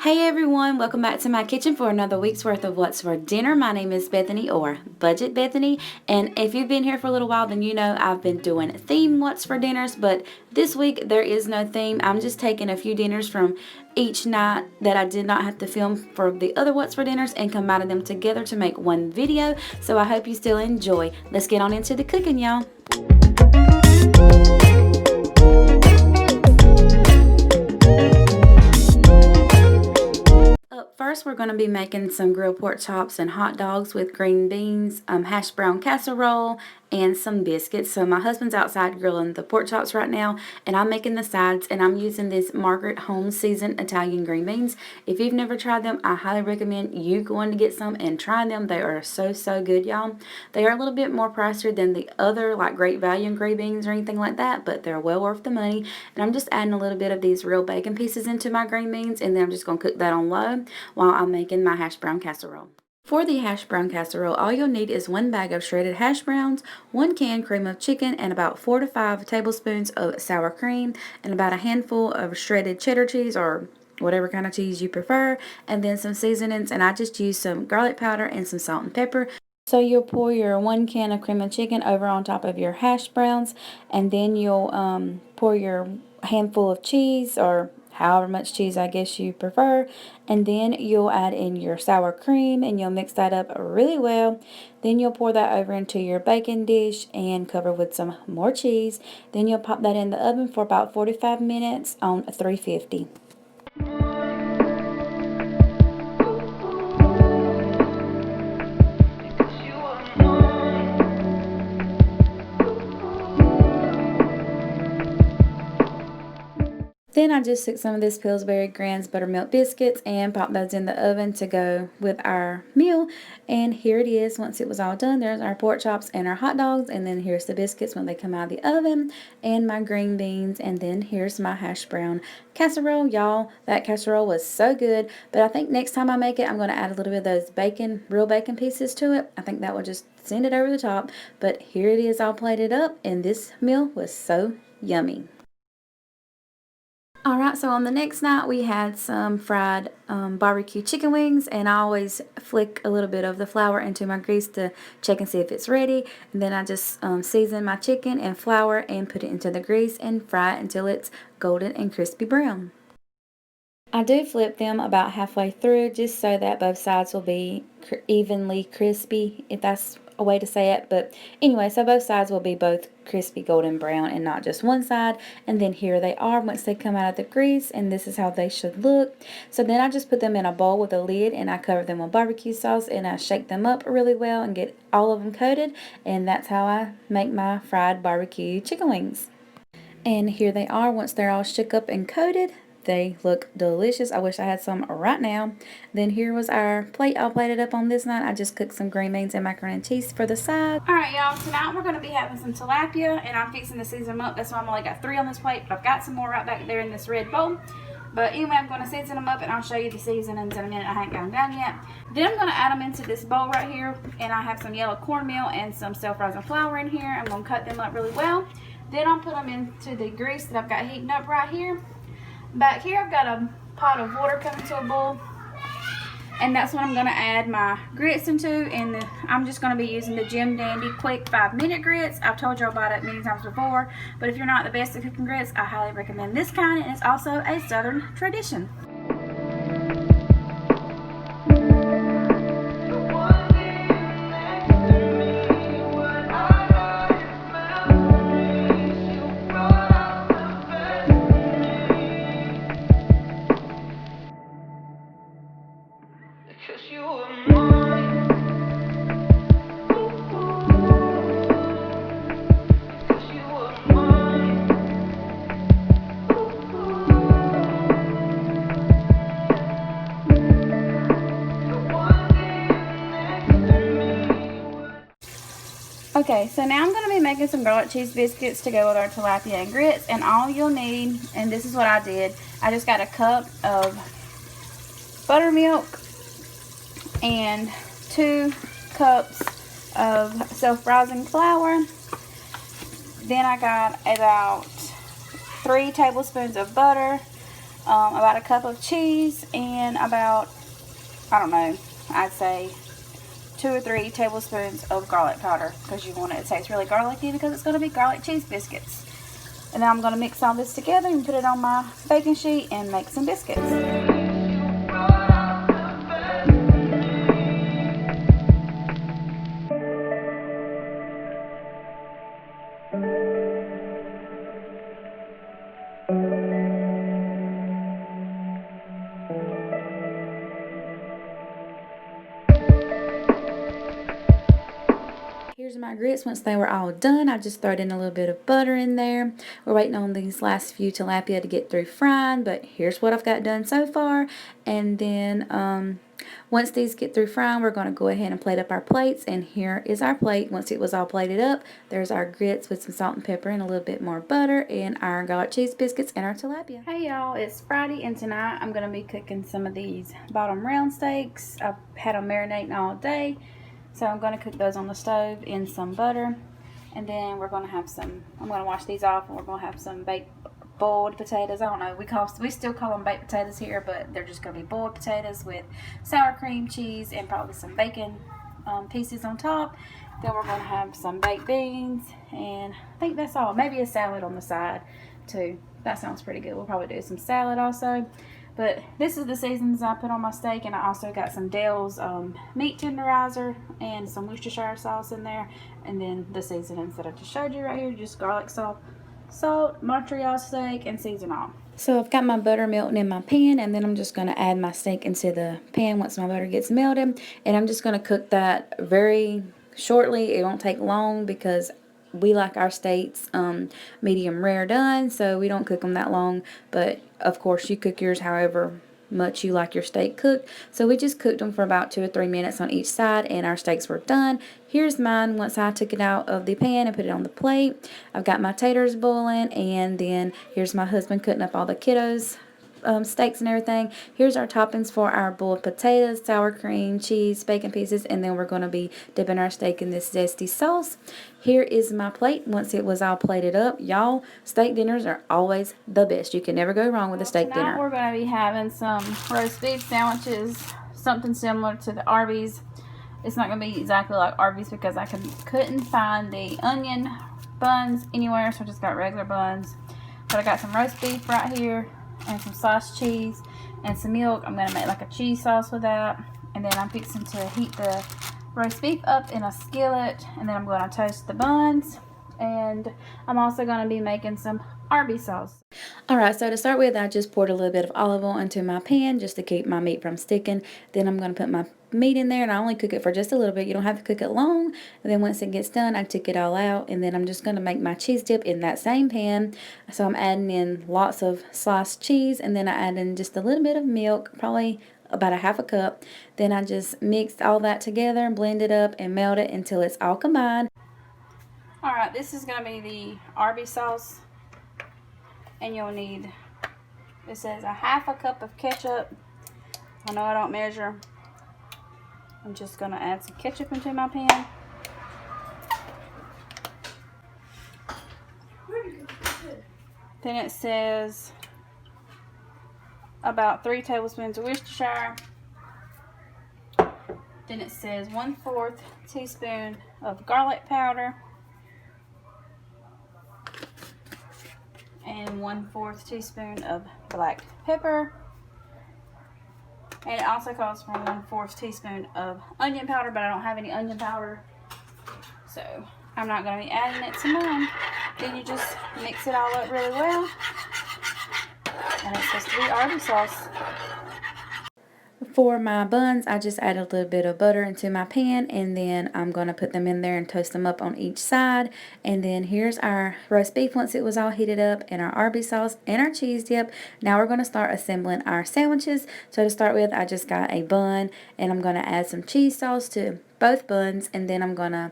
Hey everyone, welcome back to my kitchen for another week's worth of what's for dinner. My name is Bethany, or Budget Bethany, and if you've been here for a little while, then you know I've been doing theme what's for dinners, but this week there is no theme. I'm just taking a few dinners from each night that I did not have to film for the other what's for dinners and combining them together to make one video, so I hope you still enjoy. Let's get on into the cooking, y'all. First, we're going to be making some grilled pork chops and hot dogs with green beans, hash brown casserole, and some biscuits. So my husband's outside grilling the pork chops right now, and I'm making the sides, and I'm using this Margaret Home seasoned Italian green beans. If you've never tried them, I highly recommend you going to get some and try them. They are so good, y'all. They are a little bit more pricier than the other like Great Value green beans or anything like that, but they're well worth the money. And I'm just adding a little bit of these real bacon pieces into my green beans, and then I'm just going to cook that on low while I'm making my hash brown casserole. For the hash brown casserole, all you'll need is 1 bag of shredded hash browns, 1 can cream of chicken, and about 4 to 5 tablespoons of sour cream, and about a handful of shredded cheddar cheese or whatever kind of cheese you prefer, and then some seasonings, and I just used some garlic powder and some salt and pepper. So you'll pour your 1 can of cream of chicken over on top of your hash browns, and then you'll pour your handful of cheese, or however much cheese I guess you prefer, and then you'll add in your sour cream and you'll mix that up really well. Then you'll pour that over into your bacon dish and cover with some more cheese. Then you'll pop that in the oven for about 45 minutes on 350. Then I just took some of this Pillsbury Grand's buttermilk biscuits and popped those in the oven to go with our meal. And here it is once it was all done. There's our pork chops and our hot dogs, and then here's the biscuits when they come out of the oven, and my green beans, and then here's my hash brown casserole. Y'all, that casserole was so good, but I think next time I make it, I'm going to add a little bit of those bacon, real bacon pieces to it. I think that will just send it over the top, but here it is all plated up, and this meal was so yummy. Alright, so on the next night we had some fried barbecue chicken wings, and I always flick a little bit of the flour into my grease to check and see if it's ready, and then I just season my chicken and flour and put it into the grease and fry it until it's golden and crispy brown. I do flip them about halfway through just so that both sides will be evenly crispy, if that's a way to say it. But anyway, so both sides will be both crispy golden brown and not just one side. And then here they are once they come out of the grease, and this is how they should look. So then I just put them in a bowl with a lid, and I cover them with barbecue sauce, and I shake them up really well and get all of them coated, and that's how I make my fried barbecue chicken wings. And here they are once they're all shook up and coated. They look delicious. I wish I had some right now. Then here was our plate all plated up on this night. I just cooked some green beans and macaroni and cheese for the side. Alright y'all, tonight we're going to be having some tilapia, and I'm fixing to season them up. That's why I'm only got 3 on this plate, but I've got some more right back there in this red bowl. But anyway, I'm going to season them up, and I'll show you the seasonings in a minute. I haven't got them down yet. Then I'm going to add them into this bowl right here, and I have some yellow cornmeal and some self-rising flour in here. I'm going to cut them up really well. Then I'll put them into the grease that I've got heating up right here. Back here I've got a pot of water coming to a boil, and that's what I'm going to add my grits into, and I'm just going to be using the Jim Dandy quick 5-minute grits. I've told you about it many times before, but if you're not the best at cooking grits, I highly recommend this kind, and it's also a southern tradition. Okay, so now I'm going to be making some garlic cheese biscuits to go with our tilapia and grits, and all you'll need, and this is what I did, I just got a cup of buttermilk and 2 cups of self-rising flour. Then I got about 3 tablespoons of butter, about a cup of cheese, and about, I don't know, I'd say 2 or 3 tablespoons of garlic powder, because you want it to taste really garlicky because it's going to be garlic cheese biscuits. And then I'm going to mix all this together and put it on my baking sheet and make some biscuits. Here's my grits. Once they were all done, I just throw in a little bit of butter in there. We're waiting on these last few tilapia to get through frying, but here's what I've got done so far. And then once these get through frying, we're going to go ahead and plate up our plates. And here is our plate. Once it was all plated up, there's our grits with some salt and pepper and a little bit more butter, and our garlic cheese biscuits and our tilapia. Hey y'all, it's Friday, and tonight I'm going to be cooking some of these bottom round steaks. I've had them marinating all day. So I'm going to cook those on the stove in some butter, and then we're going to have some, I'm going to wash these off, and we're going to have some baked boiled potatoes. I don't know, we still call them baked potatoes here, but they're just going to be boiled potatoes with sour cream, cheese, and probably some bacon pieces on top. Then we're going to have some baked beans, and I think that's all. Maybe a salad on the side too. That sounds pretty good. We'll probably do some salad also. But this is the seasonings I put on my steak, and I also got some Dale's meat tenderizer and some Worcestershire sauce in there, and then the seasonings that I just showed you right here, just garlic salt, Montreal steak, and season all. So I've got my butter melting in my pan, and then I'm just going to add my steak into the pan once my butter gets melted, and I'm just going to cook that very shortly. It won't take long because we like our steaks medium rare done, so we don't cook them that long. But of course you cook yours however much you like your steak cooked. So we just cooked them for about 2 or 3 minutes on each side, and our steaks were done. Here's mine once I took it out of the pan and put it on the plate. I've got my taters boiling, and then here's my husband cutting up all the kiddos steaks and everything. Here's our toppings for our boiled potatoes, sour cream, cheese, bacon pieces, and then we're going to be dipping our steak in this zesty sauce. Here is my plate once it was all plated up. Y'all, steak dinners are always the best. You can never go wrong with a steak dinner. We're going to be having some roast beef sandwiches, something similar to the Arby's. It's not going to be exactly like Arby's because I couldn't find the onion buns anywhere, so I just got regular buns. But I got some roast beef right here, and some sliced cheese and some milk. I'm going to make like a cheese sauce with that, and then I'm fixing to heat the roast beef up in a skillet, and then I'm going to toast the buns, and I'm also going to be making some Arby's sauce. Alright, so to start with, I just poured a little bit of olive oil into my pan just to keep my meat from sticking. Then I'm going to put my meat in there, and I only cook it for just a little bit. You don't have to cook it long. And then once it gets done, I take it all out, and then I'm just going to make my cheese dip in that same pan. So I'm adding in lots of sliced cheese, and then I add in just a little bit of milk, probably about a half a cup. Then I just mixed all that together and blend it up and melt it until it's all combined. Alright, this is going to be the Arby's sauce, and you'll need, it says a half a cup of ketchup. I know I don't measure. I'm just going to add some ketchup into my pan. Then it says about 3 tablespoons of Worcestershire. Then it says 1/4 teaspoon of garlic powder. And 1/4 teaspoon of black pepper. And it also calls for 1/4 teaspoon of onion powder, but I don't have any onion powder, so I'm not going to be adding it to mine. Then you just mix it all up really well, and it's supposed to be Arby's sauce. For my buns, I just add a little bit of butter into my pan, and then I'm going to put them in there and toast them up on each side. And then here's our roast beef once it was all heated up, and our Arby's sauce and our cheese dip. Now we're going to start assembling our sandwiches. So to start with, I just got a bun, and I'm going to add some cheese sauce to both buns, and then I'm going to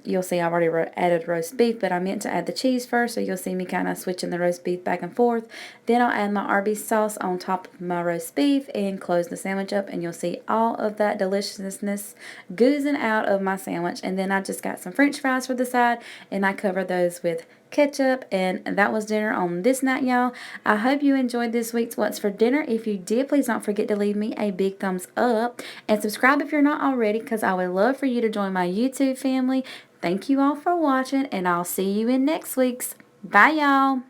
you'll see I've already added roast beef, but I meant to add the cheese first, so you'll see me kind of switching the roast beef back and forth. Then I'll add my Arby's sauce on top of my roast beef and close the sandwich up, and you'll see all of that deliciousness oozing out of my sandwich. And then I just got some french fries for the side, and I cover those with ketchup, and that was dinner on this night, y'all. I hope you enjoyed this week's What's for Dinner. If you did, please don't forget to leave me a big thumbs up and subscribe if you're not already, because I would love for you to join my YouTube family. Thank you all for watching, and I'll see you in next week's. Bye, y'all.